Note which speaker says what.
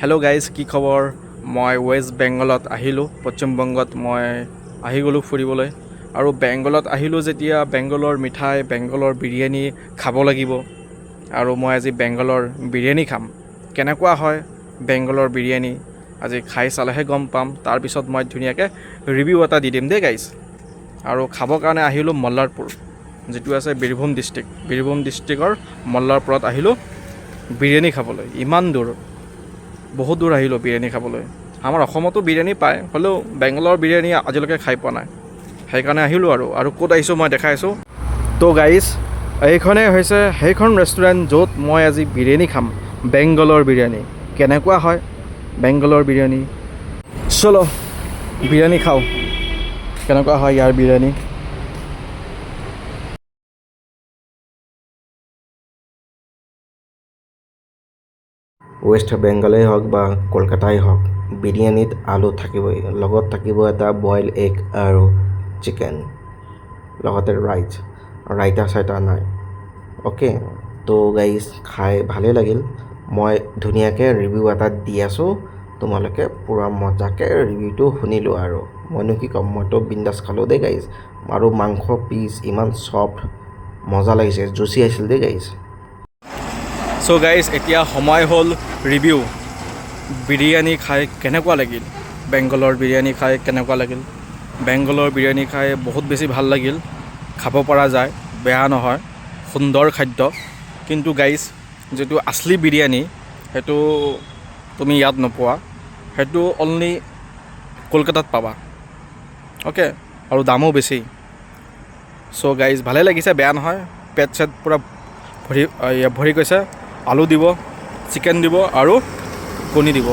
Speaker 1: Hello' guys, কি খবৰ? মই ৱেষ্ট বেংগলত আহিলোঁ। পশ্চিম বংগত মই আহি গ'লোঁ ফুৰিবলৈ। আৰু বেংগলত আহিলোঁ যেতিয়া বেংগলৰ মিঠাই, বেংগলৰ বিৰিয়ানী খাব লাগিব। আৰু মই আজি বেংগলৰ বিৰিয়ানী খাম। কেনেকুৱা হয় বেংগলৰ বিৰিয়ানী আজি খাই চালেহে গম পাম। তাৰপিছত মই ধুনীয়াকৈ ৰিভিউ এটা দি দিম দেই গাইজ। আৰু খাবৰ কাৰণে আহিলোঁ মল্লাৰপুৰ, যিটো আছে বীৰভূম ডিষ্ট্ৰিক্ট। বীৰভূম ডিষ্ট্ৰিক্টৰ মল্লাৰপুৰত আহিলোঁ বিৰিয়ানী খাবলৈ। ইমান দূৰ, বহুত দূৰ আহিলোঁ বিৰিয়ানী খাবলৈ। আমাৰ অসমতো বিৰিয়ানী পায়, হ'লেও বেংগলৰ বিৰিয়ানী আজিলৈকে খাই পোৱা নাই, সেইকাৰণে আহিলোঁ। আৰু ক'ত আহিছোঁ মই দেখাইছোঁ। তো গাইজ, এইখনেই হৈছে সেইখন ৰেষ্টুৰেণ্ট য'ত মই আজি বিৰিয়ানী খাম। বেংগলৰ বিৰিয়ানী কেনেকুৱা হয় বেংগলৰ বিৰিয়ানী, চলো বিৰিয়ানী খাওঁ। কেনেকুৱা হয় ইয়াৰ বিৰিয়ানী।
Speaker 2: ৱেষ্ট বেংগলেই হওক বা কলকাতাই হওক, বিৰিয়ানীত আলু থাকিবই, লগত থাকিব এটা বইল এগ আৰু চিকেন, লগতে ৰাইতা চাইতা নাই। অ'কে, তো গাইজ খাই ভালেই লাগিল। মই ধুনীয়াকৈ ৰিভিউ এটা দি আছোঁ, তোমালোকে পূৰা মজাকৈ ৰিভিউটো শুনিলোঁ। আৰু মইনো কি ক'ম, মইতো বিন্দাছ খালোঁ দেই গাইজ। আৰু মাংস পিচ ইমান ছফ্ট, মজা লাগিছে, জুচি আছিল দেই গাইজ।
Speaker 1: চ' গাইজ, এতিয়া সময় হ'ল ৰিভিউ। বিৰিয়ানী খাই কেনেকুৱা লাগিল, বেংগলৰ বিৰিয়ানী খাই কেনেকুৱা লাগিল। বেংগলৰ বিৰিয়ানী খাই বহুত বেছি ভাল লাগিল, খাব পৰা যায়, বেয়া নহয়, সুন্দৰ খাদ্য। কিন্তু গাইজ, যিটো আচলি বিৰিয়ানী সেইটো তুমি ইয়াত নোপোৱা, সেইটো অনলি কলকাতাত পাবা। অ'কে, আৰু দামো বেছি। চ' গাইজ, ভালে লাগিছে, বেয়া নহয়। পেট চেট পূৰা ভৰি গৈছে। আলু দিব, চিকেন দিব আৰু কণী দিব।